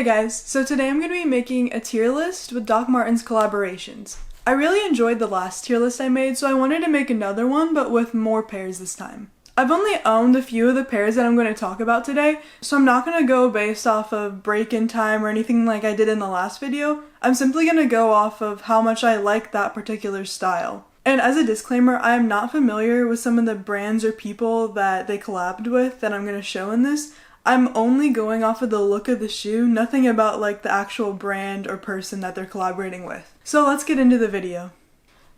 Hey guys, so today I'm going to be making a tier list with Doc Martens collaborations. I really enjoyed the last tier list I made, so I wanted to make another one, but with more pairs this time. I've only owned a few of the pairs that I'm going to talk about today, so I'm not going to go based off of break-in time or anything like I did in the last video. I'm simply going to go off of how much I like that particular style. And as a disclaimer, I am not familiar with some of the brands or people that they collabed with that I'm going to show in this. I'm only going off of the look of the shoe, nothing about like the actual brand or person that they're collaborating with. So let's get into the video.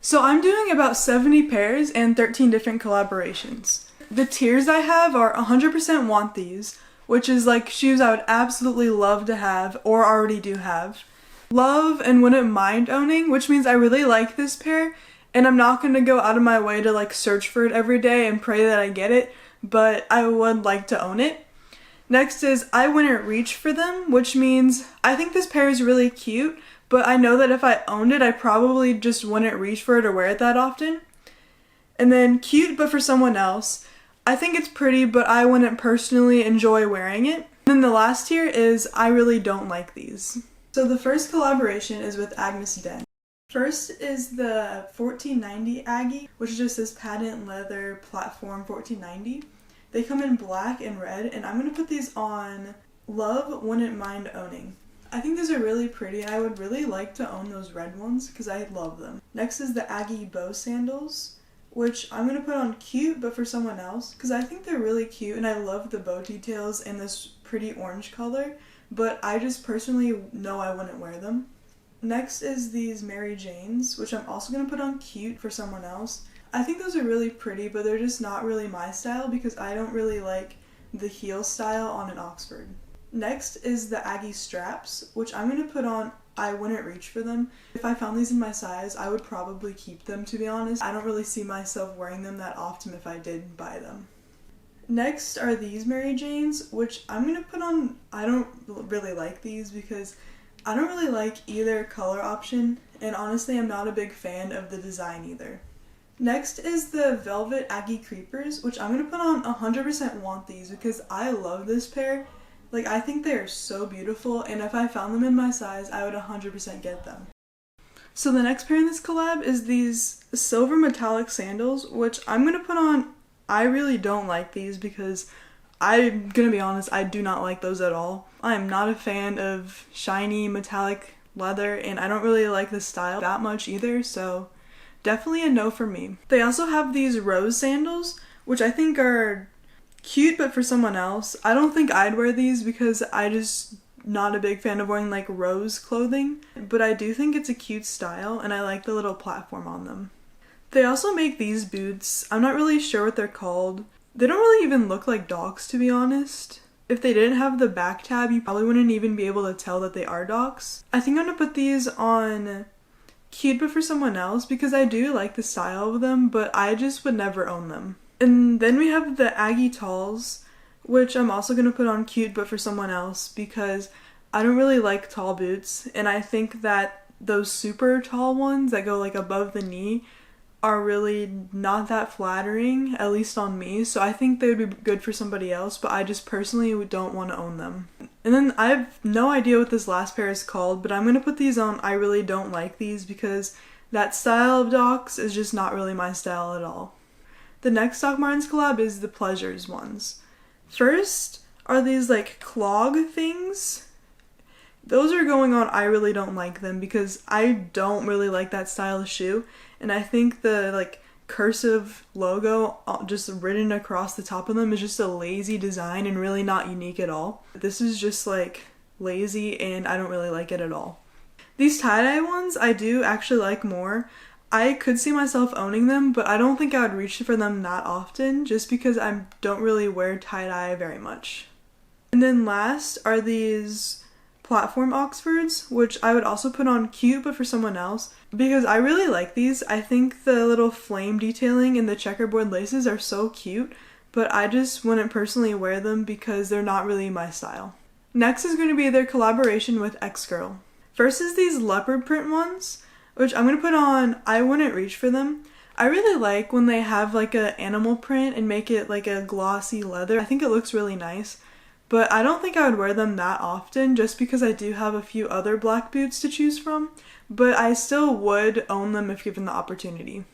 So I'm doing about 70 pairs and 13 different collaborations. The tiers I have are 100% want these, which is like shoes I would absolutely love to have or already do have. Love and wouldn't mind owning, which means I really like this pair and I'm not going to go out of my way to like search for it every day and pray that I get it, but I would like to own it. Next is I wouldn't reach for them, which means I think this pair is really cute, but I know that if I owned it, I probably just wouldn't reach for it or wear it that often. And then cute, but for someone else. I think it's pretty, but I wouldn't personally enjoy wearing it. And then the last tier is I really don't like these. So the first collaboration is with Agnes deyn. First is the 1490 Aggy, which is just this patent leather platform 1490. They come in black and red, and I'm going to put these on Love Wouldn't Mind Owning. I think these are really pretty, and I would really like to own those red ones because I love them. Next is the Aggy bow sandals, which I'm going to put on cute, but for someone else, because I think they're really cute, and I love the bow details in this pretty orange color, but I just personally know I wouldn't wear them. Next is these Mary Janes, which I'm also going to put on cute for someone else. I think those are really pretty, but they're just not really my style because I don't really like the heel style on an Oxford. Next is the Aggy straps, which I'm going to put on I wouldn't reach for them. If I found these in my size, I would probably keep them, to be honest. I don't really see myself wearing them that often if I did buy them. Next are these Mary Janes, which I'm going to put on, I don't really like these because I don't really like either color option, and honestly I'm not a big fan of the design either. Next is the Velvet Aggy Creepers, which I'm going to put on 100% want these because I love this pair. Like, I think they are so beautiful, and if I found them in my size, I would 100% get them. So the next pair in this collab is these silver metallic sandals, which I'm going to put on. I really don't like these because I'm going to be honest, I do not like those at all. I am not a fan of shiny metallic leather, and I don't really like the style that much either, so definitely a no for me. They also have these rose sandals, which I think are cute, but for someone else. I don't think I'd wear these because I just not a big fan of wearing like rose clothing, but I do think it's a cute style and I like the little platform on them. They also make these boots. I'm not really sure what they're called. They don't really even look like Docs, to be honest. If they didn't have the back tab, you probably wouldn't even be able to tell that they are Docs. I think I'm gonna put these on cute, but for someone else because I do like the style of them, but I just would never own them. And then we have the Aggy talls, which I'm also going to put on cute, but for someone else because I don't really like tall boots, and I think that those super tall ones that go like above the knee are really not that flattering, at least on me, so I think they would be good for somebody else, but I just personally don't want to own them. And then I have no idea what this last pair is called, but I'm going to put these on I really don't like these because that style of Docs is just not really my style at all. The next Doc Martens collab is the Pleasures ones. First are these like clog things. Those are going on I really don't like them because I don't really like that style of shoe, and I think the like cursive logo just written across the top of them is just a lazy design and really not unique at all. This is just like lazy and I don't really like it at all. These tie-dye ones I do actually like more. I could see myself owning them, but I don't think I would reach for them that often just because I don't really wear tie-dye very much. And then last are these platform Oxfords, which I would also put on cute, but for someone else because I really like these. I think the little flame detailing and the checkerboard laces are so cute, but I just wouldn't personally wear them because they're not really my style. Next is going to be their collaboration with X-Girl. First is these leopard print ones, which I'm going to put on I wouldn't reach for them. I really like when they have like an animal print and make it like a glossy leather. I think it looks really nice, but I don't think I would wear them that often just because I do have a few other black boots to choose from, but I still would own them if given the opportunity.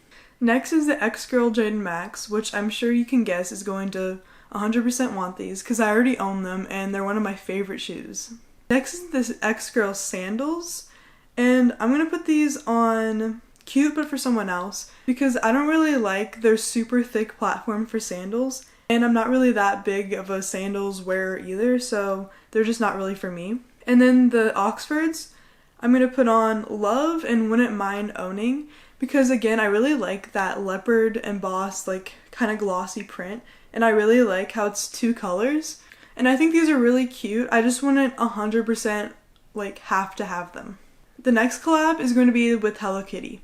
Next is the X-Girl Jadon Max, which I'm sure you can guess is going to 100% want these because I already own them and they're one of my favorite shoes. Next is this X-Girl Sandals, and I'm going to put these on cute but for someone else because I don't really like their super thick platform for sandals, and I'm not really that big of a sandals wearer either, so they're just not really for me. And then the Oxfords, I'm going to put on Love and Wouldn't Mind Owning because again, I really like that leopard embossed like kind of glossy print, and I really like how it's 2 colors, and I think these are really cute. I just wouldn't 100% like have to have them. The next collab is going to be with Hello Kitty.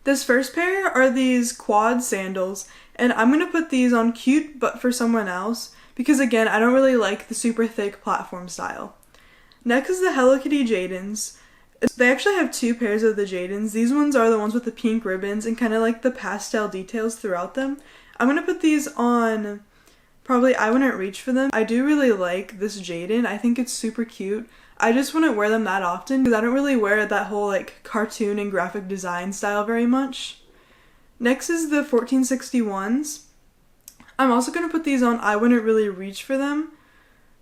This first pair are these quad sandals, and I'm going to put these on cute but for someone else because again, I don't really like the super thick platform style. Next is the Hello Kitty Jadons. They actually have 2 pairs of the Jadons. These ones are the ones with the pink ribbons and kind of like the pastel details throughout them. I'm going to put these on, probably I wouldn't reach for them. I do really like this Jadon. I think it's super cute. I just wouldn't wear them that often because I don't really wear that whole like cartoon and graphic design style very much. Next is the 1461s. I'm also going to put these on I wouldn't really reach for them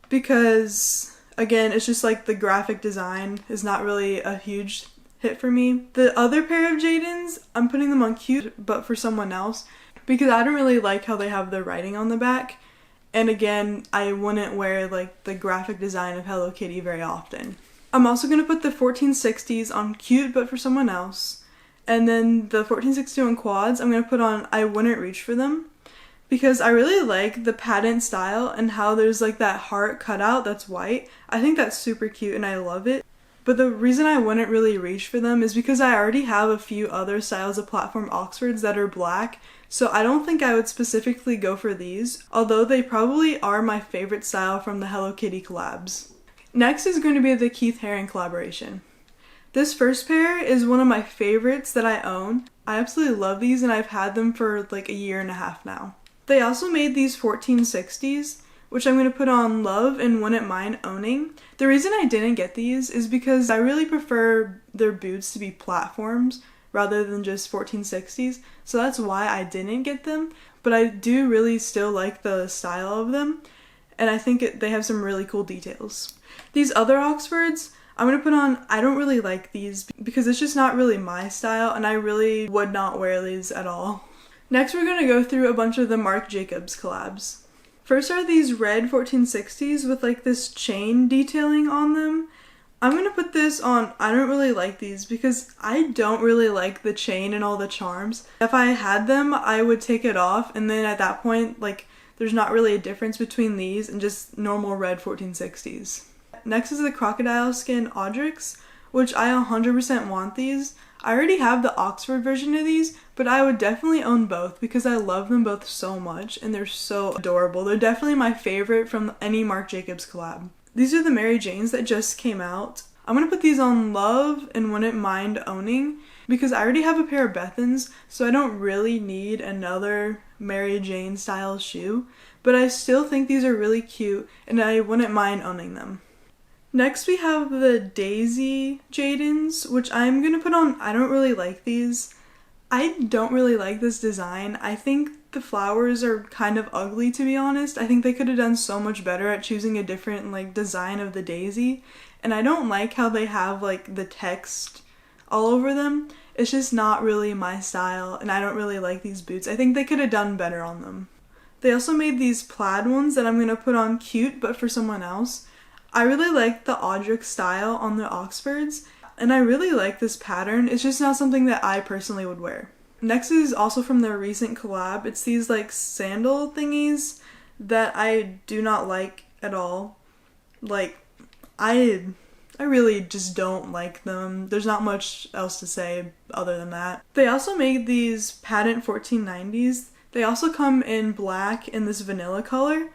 because again, it's just like the graphic design is not really a huge hit for me. The other pair of Jadons, I'm putting them on cute but for someone else because I don't really like how they have the writing on the back. And again, I wouldn't wear like the graphic design of Hello Kitty very often. I'm also going to put the 1460s on cute but for someone else. And then the 1461 quads, I'm going to put on I wouldn't reach for them because I really like the pattern style and how there's like that heart cutout that's white. I think that's super cute and I love it. But the reason I wouldn't really reach for them is because I already have a few other styles of platform Oxfords that are black, so I don't think I would specifically go for these, although they probably are my favorite style from the Hello Kitty collabs. Next is going to be the Keith Haring collaboration. This first pair is one of my favorites that I own. I absolutely love these and I've had them for like a year and a half now. They also made these 1460s, which I'm going to put on Love and Wouldn't Mind Owning. The reason I didn't get these is because I really prefer their boots to be platforms rather than just 1460s, so that's why I didn't get them, but I do really still like the style of them, and I think they have some really cool details. These other Oxfords, I'm going to put on, I don't really like these because it's just not really my style, and I really would not wear these at all. Next, we're going to go through a bunch of the Marc Jacobs collabs. First are these red 1460s with like this chain detailing on them. I'm going to put this on, I don't really like these because I don't really like the chain and all the charms. If I had them, I would take it off, and then at that point, like, there's not really a difference between these and just normal red 1460s. Next is the crocodile skin audricks, which I 100% want these. I already have the Oxford version of these, but I would definitely own both because I love them both so much and they're so adorable. They're definitely my favorite from any Marc Jacobs collab. These are the Mary Janes that just came out. I'm going to put these on Love and Wouldn't Mind Owning because I already have a pair of Bethans, so I don't really need another Mary Jane style shoe, but I still think these are really cute and I wouldn't mind owning them. Next we have the Daisy Jadons, which I'm going to put on, I don't really like these. I don't really like this design. I think the flowers are kind of ugly, to be honest. I think they could have done so much better at choosing a different like design of the daisy. And I don't like how they have like the text all over them. It's just not really my style and I don't really like these boots. I think they could have done better on them. They also made these plaid ones that I'm going to put on cute but for someone else. I really like the audrick style on the Oxfords, and I really like this pattern. It's just not something that I personally would wear. Next is also from their recent collab. It's these like sandal thingies that I do not like at all. Like, I really just don't like them. There's not much else to say other than that. They also made these patent 1490s. They also come in black in this vanilla color.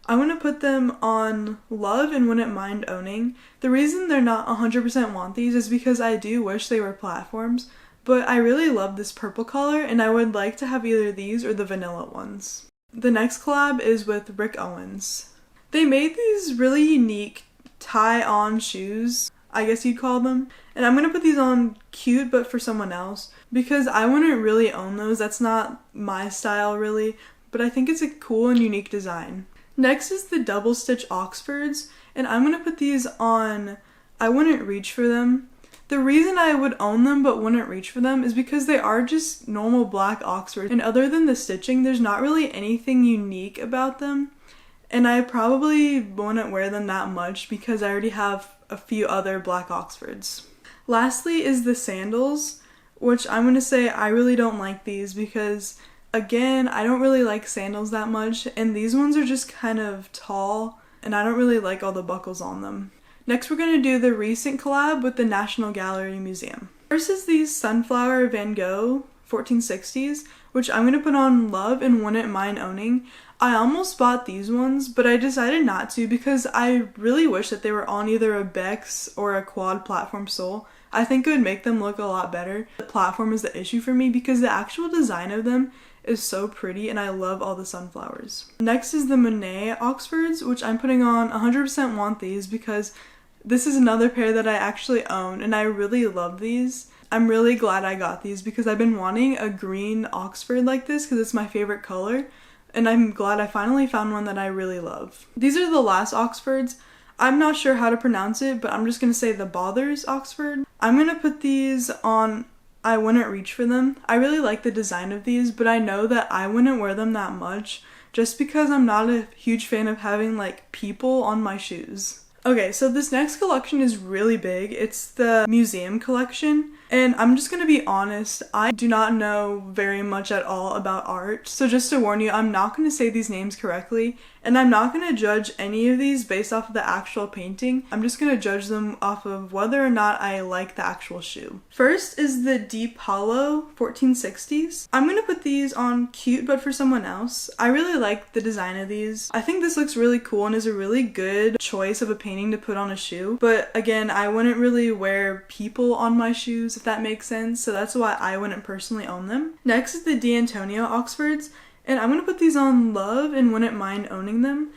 I'm going to put them on Love and Wouldn't Mind Owning. The reason they're not 100% want these is because I do wish they were platforms, but I really love this purple color and I would like to have either these or the vanilla ones. The next collab is with Owens. They made these really unique tie-on shoes, I guess you'd call them. And I'm gonna put these on cute but for someone else because I wouldn't really own those. That's not my style really, but I think it's a cool and unique design. Next is the double stitch Oxfords, and I'm gonna put these on, I wouldn't reach for them. The reason I would own them but wouldn't reach for them is because they are just normal black Oxfords, and other than the stitching, there's not really anything unique about them. And I probably wouldn't wear them that much because I already have a few other black Oxfords. Lastly is the sandals, which I'm going to say I really don't like these because, again, I don't really like sandals that much, and these ones are just kind of tall, and I don't really like all the buckles on them. Next, we're going to do the recent collab with the National Gallery Museum. First is these Sunflower Van Gogh 1460s, which I'm going to put on Love and Wouldn't Mind Owning. I almost bought these ones, but I decided not to because I really wish that they were on either a Bex or a quad platform sole. I think it would make them look a lot better. The platform is the issue for me because the actual design of them is so pretty and I love all the sunflowers. Next is the Monet Oxfords, which I'm putting on 100% want these because this is another pair that I actually own and I really love these. I'm really glad I got these because I've been wanting a green Oxford like this because it's my favorite color. And I'm glad I finally found one that I really love. These are the last Oxfords. I'm not sure how to pronounce it, but I'm just going to say the Bothers Oxford. I'm going to put these on, I wouldn't reach for them. I really like the design of these, but I know that I wouldn't wear them that much just because I'm not a huge fan of having like people on my shoes. Okay, so this next collection is really big. It's the museum collection. And I'm just gonna be honest, I do not know very much at all about art. So just to warn you, I'm not gonna say these names correctly, and I'm not gonna judge any of these based off of the actual painting. I'm just gonna judge them off of whether or not I like the actual shoe. First is the Deep Hollow 1460s. I'm gonna put these on cute but for someone else. I really like the design of these. I think this looks really cool and is a really good choice of a painting to put on a shoe. But again, I wouldn't really wear people on my shoes, if that makes sense, so that's why I wouldn't personally own them. Next is the D'Antonio Oxfords, and I'm gonna put these on Love and Wouldn't Mind Owning them.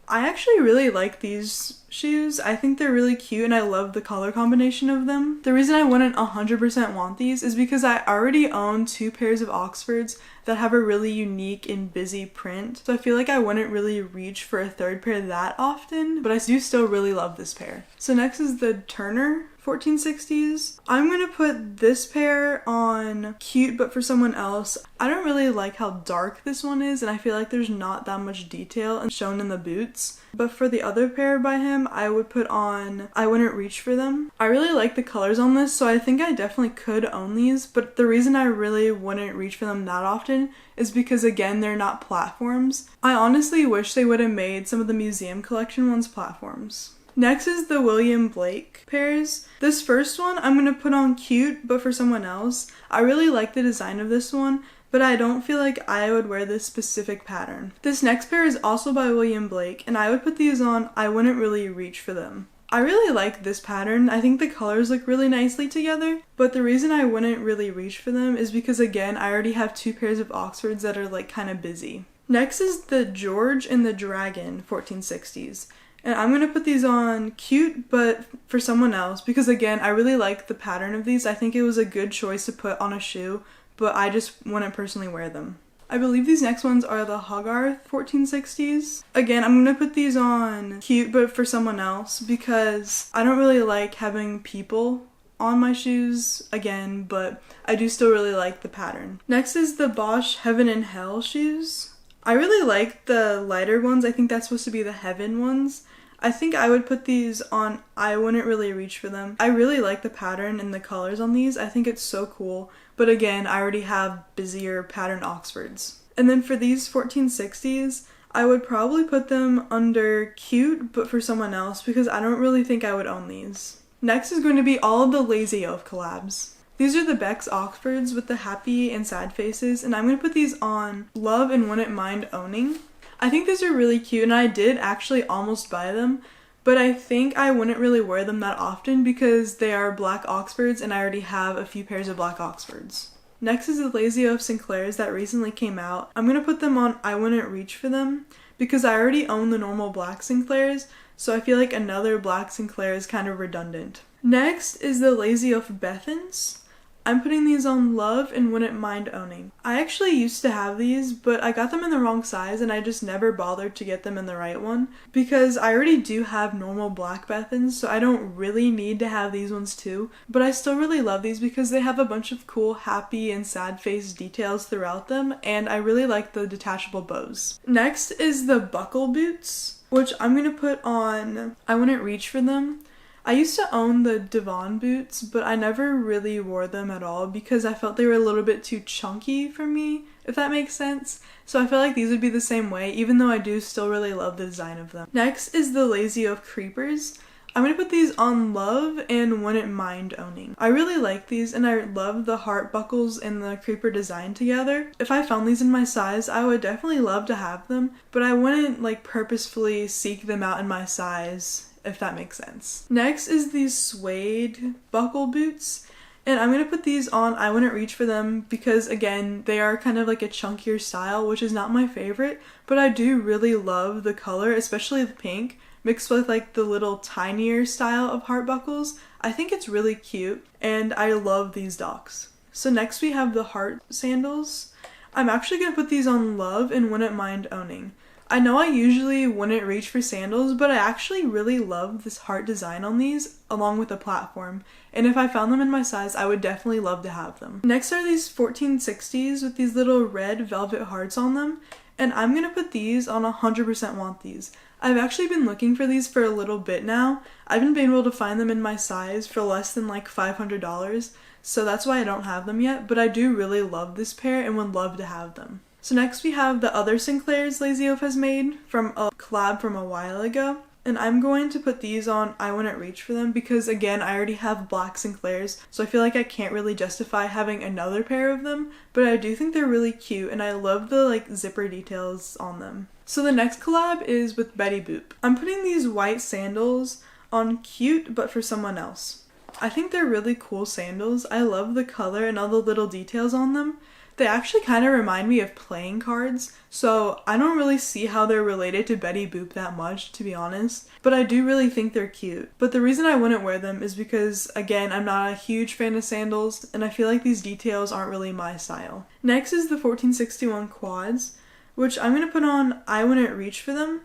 I actually really like these shoes. I think they're really cute and I love the color combination of them. The reason I wouldn't 100% want these is because I already own 2 pairs of Oxfords that have a really unique and busy print. So I feel like I wouldn't really reach for a third pair that often, but I do still really love this pair. So next is the Turner 1460s. I'm gonna put this pair on cute but for someone else. I don't really like how dark this one is and I feel like there's not that much detail shown in the boots. But for the other pair by him, I would put on I Wouldn't Reach for Them. I really like the colors on this, so I think I definitely could own these, but the reason I really wouldn't reach for them that often is because, again, they're not platforms. I honestly wish they would have made some of the museum collection ones platforms. Next is the William Blake pairs. This first one I'm going to put on cute but for someone else. I really like the design of this one, but I don't feel like I would wear this specific pattern. This next pair is also by William Blake, and I would put these on I Wouldn't Really Reach for Them. I really like this pattern. I think the colors look really nicely together, but the reason I wouldn't really reach for them is because, again, I already have 2 pairs of Oxfords that are like kind of busy. Next is the George and the Dragon 1460s. And I'm going to put these on cute, but for someone else, because again, I really like the pattern of these. I think it was a good choice to put on a shoe, but I just wouldn't personally wear them. I believe these next ones are the Hogarth 1460s. Again, I'm going to put these on cute, but for someone else, because I don't really like having people on my shoes again, but I do still really like the pattern. Next is the Bosch Heaven and Hell shoes. I really like the lighter ones. I think that's supposed to be the Heaven ones. I think I would put these on I Wouldn't Really Reach for Them. I really like the pattern and the colors on these. I think it's so cool. But again, I already have busier pattern Oxfords. And then for these 1460s, I would probably put them under cute, but for someone else, because I don't really think I would own these. Next is going to be all of the Lazy Oaf collabs. These are the Bex Oxfords with the happy and sad faces, and I'm going to put these on Love and Wouldn't Mind Owning. I think these are really cute, and I did actually almost buy them, but I think I wouldn't really wear them that often because they are black Oxfords and I already have a few pairs of black Oxfords. Next is the Lazy Oaf Sinclairs that recently came out. I'm going to put them on I Wouldn't Reach for Them because I already own the normal black Sinclairs, so I feel like another black Sinclair is kind of redundant. Next is the Lazy Oaf Bethans. I'm putting these on Love and Wouldn't Mind Owning. I actually used to have these, but I got them in the wrong size and I just never bothered to get them in the right one because I already do have normal black Bethans, so I don't really need to have these ones too. But I still really love these because they have a bunch of cool happy and sad face details throughout them, and I really like the detachable bows. Next is the buckle boots, which I'm going to put on I Wouldn't Reach for Them. I used to own the Devon boots, but I never really wore them at all because I felt they were a little bit too chunky for me, if that makes sense. So I feel like these would be the same way, even though I do still really love the design of them. Next is the Lazy Oaf Creepers. I'm going to put these on Love and Wouldn't Mind Owning. I really like these and I love the heart buckles and the creeper design together. If I found these in my size, I would definitely love to have them, but I wouldn't purposefully seek them out in my size, if that makes sense. Next is these suede buckle boots, and I'm going to put these on I Wouldn't Reach for Them because, again, they are kind of like a chunkier style, which is not my favorite, but I do really love the color, especially the pink, mixed with the little tinier style of heart buckles. I think it's really cute, and I love these docks. So next we have the heart sandals. I'm actually going to put these on Love and Wouldn't Mind Owning. I know I usually wouldn't reach for sandals, but I actually really love this heart design on these, along with the platform, and if I found them in my size, I would definitely love to have them. Next are these 1460s with these little red velvet hearts on them, and I'm going to put these on 100% want these. I've actually been looking for these for a little bit now. I haven't been able to find them in my size for less than $500, so that's why I don't have them yet, but I do really love this pair and would love to have them. So next we have the other Sinclairs Lazy Oaf has made from a collab from a while ago. And I'm going to put these on I Wouldn't Reach for Them because, again, I already have black Sinclairs, so I feel like I can't really justify having another pair of them, but I do think they're really cute and I love the zipper details on them. So the next collab is with Betty Boop. I'm putting these white sandals on Cute but for Someone Else. I think they're really cool sandals. I love the color and all the little details on them. They actually kind of remind me of playing cards, so I don't really see how they're related to Betty Boop that much, to be honest, but I do really think they're cute. But the reason I wouldn't wear them is because, again, I'm not a huge fan of sandals, and I feel like these details aren't really my style. Next is the 1461 quads, which I'm going to put on I Wouldn't Reach for Them.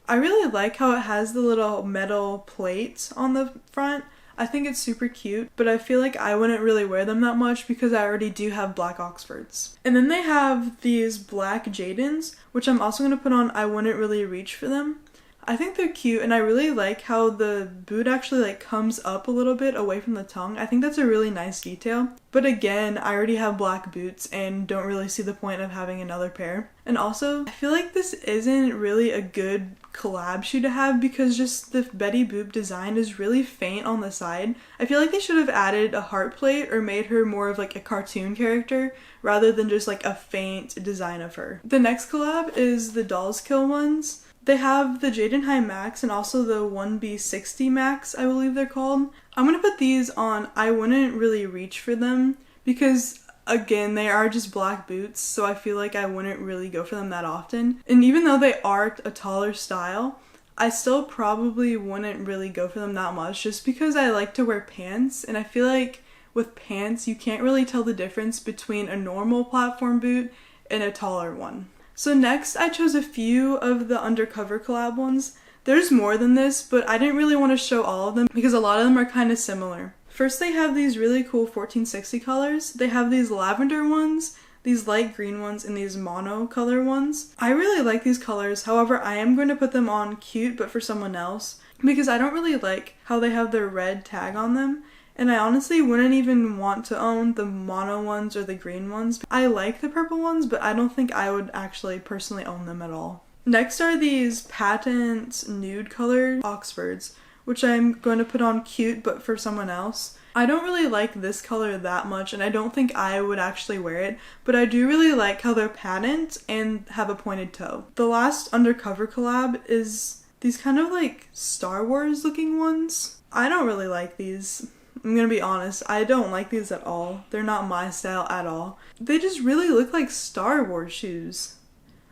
I really like how it has the little metal plates on the front. I think it's super cute, but I feel like I wouldn't really wear them that much because I already do have black Oxfords. And then they have these black Jadons, which I'm also going to put on I Wouldn't Really Reach for Them. I think they're cute, and I really like how the boot actually comes up a little bit away from the tongue. I think that's a really nice detail. But again, I already have black boots and don't really see the point of having another pair. And also, I feel like this isn't really a good collab shoe to have because just the Betty Boop design is really faint on the side. I feel like they should have added a heart plate or made her more of a cartoon character rather than just a faint design of her. The next collab is the Dolls Kill ones. They have the Jadon High Max and also the 1B60 Max, I believe they're called. I'm going to put these on I Wouldn't Really Reach for Them because, again, they are just black boots, so I feel like I wouldn't really go for them that often. And even though they are a taller style, I still probably wouldn't really go for them that much just because I like to wear pants, and I feel like with pants you can't really tell the difference between a normal platform boot and a taller one. So next I chose a few of the Undercover collab ones. There's more than this, but I didn't really want to show all of them because a lot of them are kind of similar. First they have these really cool 1460 colors. They have these lavender ones, these light green ones, and these mono color ones. I really like these colors, however I am going to put them on Cute but for Someone Else because I don't really like how they have their red tag on them. And I honestly wouldn't even want to own the mono ones or the green ones. I like the purple ones, but I don't think I would actually personally own them at all. Next are these patent nude colored Oxfords, which I'm going to put on Cute but for Someone Else. I don't really like this color that much, and I don't think I would actually wear it, but I do really like how they're patent and have a pointed toe. The last Undercover collab is these kind of Star Wars looking ones. I don't really like these. I'm gonna be honest, I don't like these at all. They're not my style at all. They just really look like Star Wars shoes.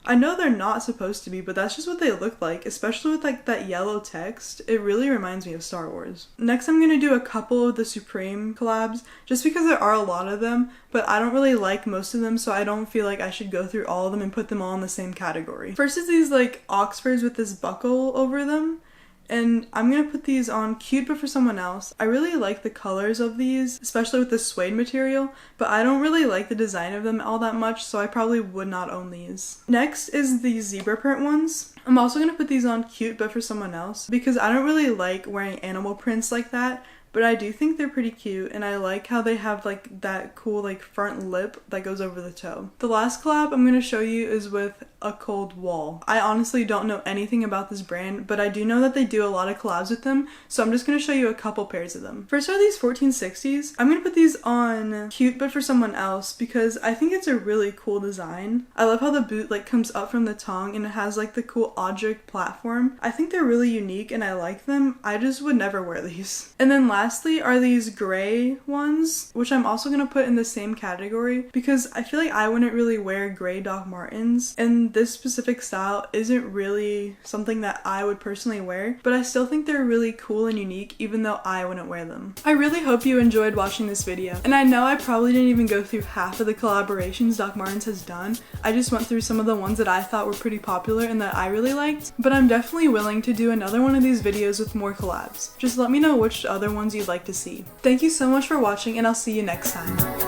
I know they're not supposed to be, but that's just what they look like, especially with like that yellow text. It really reminds me of Star Wars. Next I'm gonna do a couple of the Supreme collabs, just because there are a lot of them, but I don't really like most of them, so I don't feel like I should go through all of them and put them all in the same category. First is these like Oxfords with this buckle over them. And I'm gonna put these on Cute But For Someone Else. I really like the colors of these, especially with the suede material, but I don't really like the design of them all that much, so I probably would not own these. Next is the zebra print ones. I'm also gonna put these on Cute But For Someone Else because I don't really like wearing animal prints like that, but I do think they're pretty cute, and I like how they have like that cool like front lip that goes over the toe. The last collab I'm gonna show you is with A Cold Wall. I honestly don't know anything about this brand, but I do know that they do a lot of collabs with them, so I'm just gonna show you a couple pairs of them. First are these 1460s. I'm gonna put these on Cute But For Someone Else because I think it's a really cool design. I love how the boot like comes up from the tongue and it has like the cool audrick platform. I think they're really unique and I like them. I just would never wear these. And then lastly are these gray ones, which I'm also gonna put in the same category because I feel like I wouldn't really wear gray Doc Martens, and this specific style isn't really something that I would personally wear, but I still think they're really cool and unique even though I wouldn't wear them. I really hope you enjoyed watching this video, and I know I probably didn't even go through half of the collaborations Doc Martens has done. I just went through some of the ones that I thought were pretty popular and that I really liked, but I'm definitely willing to do another one of these videos with more collabs. Just let me know which other ones you'd like to see. Thank you so much for watching, and I'll see you next time.